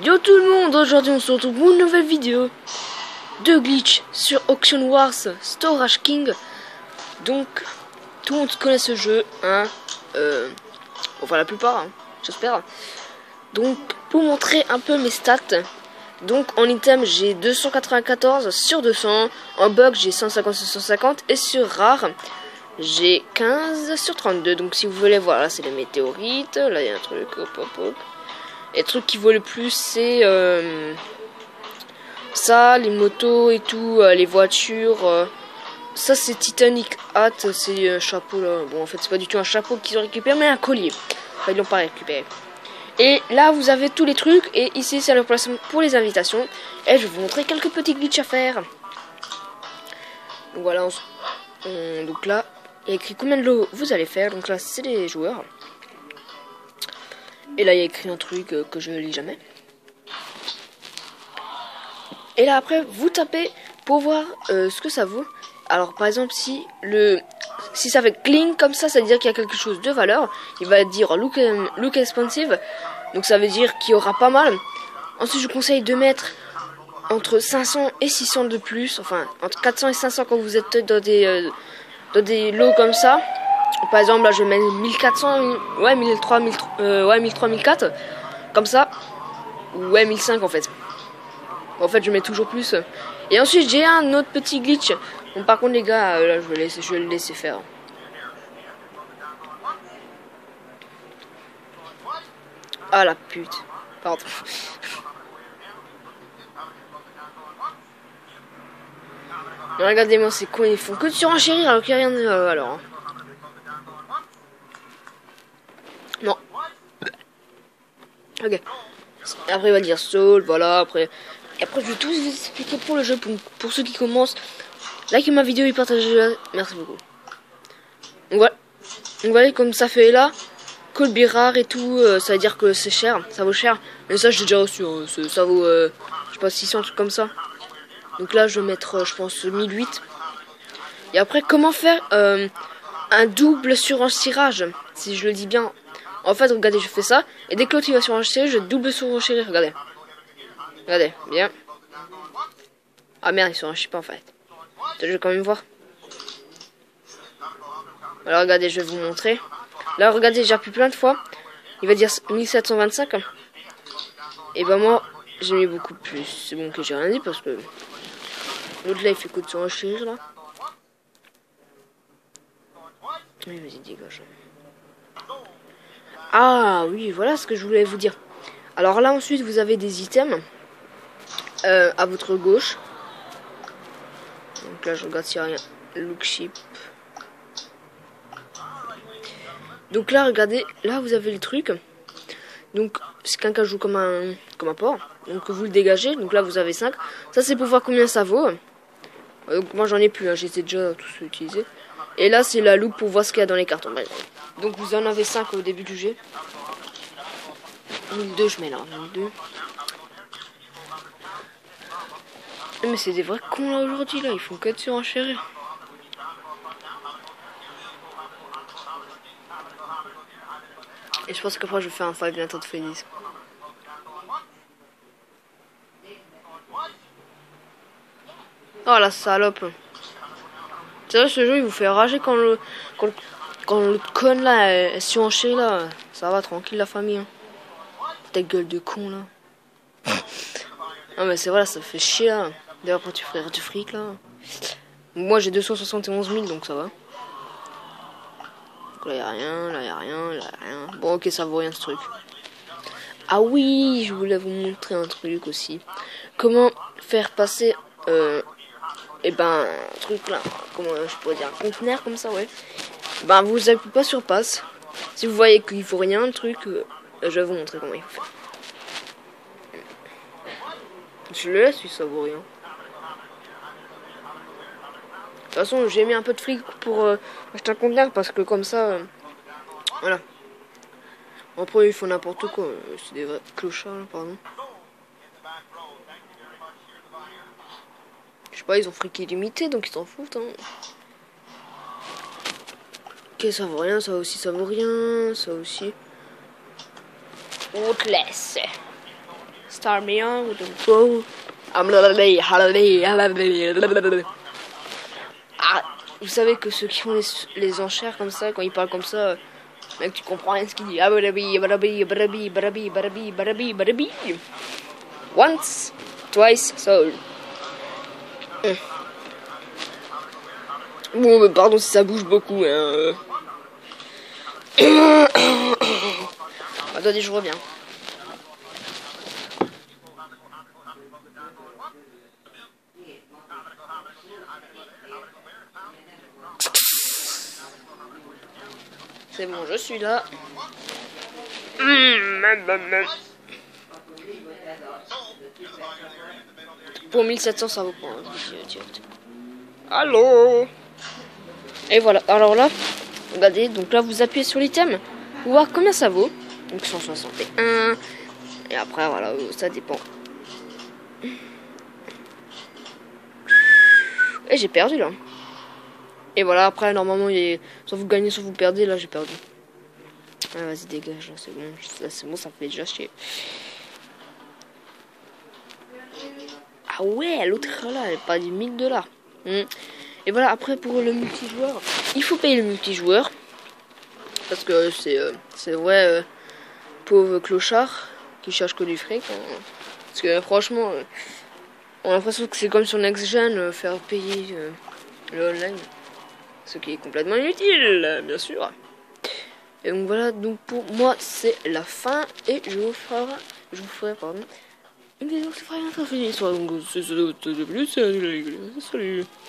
Yo tout le monde, aujourd'hui on se retrouve pour une nouvelle vidéo de glitch sur Auction Wars Storage King. Donc tout le monde connaît ce jeu, hein, enfin la plupart, hein, j'espère. Donc pour montrer un peu mes stats, donc en item j'ai 294 sur 200, en bug j'ai 150 sur 150 et sur rare j'ai 15 sur 32. Donc si vous voulez voir, là c'est les météorites, là il y a un truc, hop hop hop. Et le truc qui vaut le plus c'est ça, les motos et tout, les voitures. Ça c'est Titanic Hat, c'est un chapeau là. Bon en fait c'est pas du tout un chapeau qu'ils ont récupéré mais un collier. Enfin ils l'ont pas récupéré. Et là vous avez tous les trucs et ici c'est le placement pour les invitations. Et je vais vous montrer quelques petits glitches à faire. Donc voilà, donc là il y a écrit combien de lots vous allez faire. Donc là c'est les joueurs. Et là il y a écrit un truc que je ne lis jamais. Et là après vous tapez pour voir ce que ça vaut. Alors par exemple si ça fait cling comme ça veut dire qu'il y a quelque chose de valeur. Il va dire look expensive. Donc ça veut dire qu'il y aura pas mal. Ensuite je vous conseille de mettre entre 500 et 600 de plus. Enfin entre 400 et 500 quand vous êtes dans des lots comme ça. Par exemple là je mets 1400, ouais 1300, ouais 1300, 1400. Comme ça. Ouais 1500 en fait. En fait je mets toujours plus. Et ensuite j'ai un autre petit glitch. Bon par contre les gars là je vais le laisser faire. Ah la pute. Pardon. Regardez-moi c'est quoi, ils font que de surenchérir alors qu'il n'y a rien de... alors. Non. Ok. Après il va dire Soul, voilà, après... Et après je vais tout vous expliquer pour le jeu, pour ceux qui commencent. Likez ma vidéo et partagez-la. Merci beaucoup. Donc voilà. Donc voilà comme ça fait là. Colby rare et tout, ça veut dire que c'est cher, ça vaut cher. Mais ça j'ai déjà reçu, hein. Ça vaut, je sais pas, 600, un truc comme ça. Donc là je vais mettre, je pense, 1008. Et après comment faire un double surenchérirage, si je le dis bien. En fait regardez je fais ça, et dès que l'autre il va surenchérir, je double surenchérir, regardez. Regardez, bien. Ah merde, il surenchérit pas en fait. Je vais quand même voir. Alors regardez, je vais vous montrer. Là regardez, j'ai appuyé plein de fois. Il va dire 1725. Et ben moi, j'ai mis beaucoup plus. C'est bon que j'ai rien dit parce que l'autre là il fait coup de surenchérir là. Oui, vas-y, dégage. Ah oui, voilà ce que je voulais vous dire. Alors là ensuite vous avez des items à votre gauche. Donc là je regarde s'il n'y a rien. Look ship. Donc là regardez, là vous avez le truc. Donc c'est quelqu'un joue comme un port. Donc vous le dégagez. Donc là vous avez 5. Ça c'est pour voir combien ça vaut. Donc moi j'en ai plus, hein. J'étais déjà tous utilisés. Et là c'est la loupe pour voir ce qu'il y a dans les cartons. Donc vous en avez 5 au début du jeu. 1002 je mets là, 1002. Mais c'est des vrais cons là aujourd'hui là, ils font que de surenchérir. Et je pense qu'après je vais faire un fight bientôt de Phoenix. Oh la salope. C'est vrai ce jeu il vous fait rager quand le con là est surenchérit là. Ça va tranquille la famille, hein. Ta gueule de con là. Non mais c'est vrai, ça fait chier là. D'ailleurs quand tu ferais du fric là. Moi j'ai 271 000 donc ça va. Donc là y'a rien, là y'a rien, là y'a rien. Bon ok ça vaut rien ce truc. Ah oui, je voulais vous montrer un truc aussi. Comment faire passer et ben un truc là, comment je pourrais dire, un conteneur comme ça ouais. Ben vous appuyez pas sur passe. Si vous voyez qu'il faut rien le truc, je vais vous montrer comment il faut faire. Je le laisse si ça vaut rien. De toute façon j'ai mis un peu de fric pour acheter un conteneur parce que comme ça voilà. Après ils font n'importe quoi, c'est des vrais clochards là, pardon. Je sais pas, ils ont fric illimité donc ils s'en foutent hein. Ok ça vaut rien, ça aussi ça vaut rien, ça aussi. On te laisse. start me on with the Ah, vous savez que ceux qui font les enchères comme ça, quand ils parlent comme ça, mec, tu comprends rien ce qu'ils disent. Once, twice, sold. Bon, mais pardon si ça bouge beaucoup. Hein. Attendez, je reviens. C'est bon, je suis là. Pour 1700, ça vaut pas. Allô. Et voilà. Alors là, regardez. Donc là, vous appuyez sur l'item pour voir combien ça vaut. Donc 161. Et après, voilà, ça dépend. Et j'ai perdu là. Et voilà, après, normalement, soit vous gagnez, soit vous perdez. Là, j'ai perdu. Ah, vas-y, dégage. Là, c'est bon. Là, c'est bon, ça fait déjà chier. Ah ouais, l'autre là, elle pas du 1000 $. Et voilà, après, pour le multijoueur, il faut payer le multijoueur. Parce que c'est vrai, pauvre clochard qui cherche que du fric. Hein. Parce que franchement, on a l'impression que c'est comme sur Next Gen, faire payer le online. Ce qui est complètement inutile, bien sûr. Et donc voilà, donc pour moi c'est la fin et je vous ferai une vidéo qui fera une fin finie. Donc c'est plus, salut.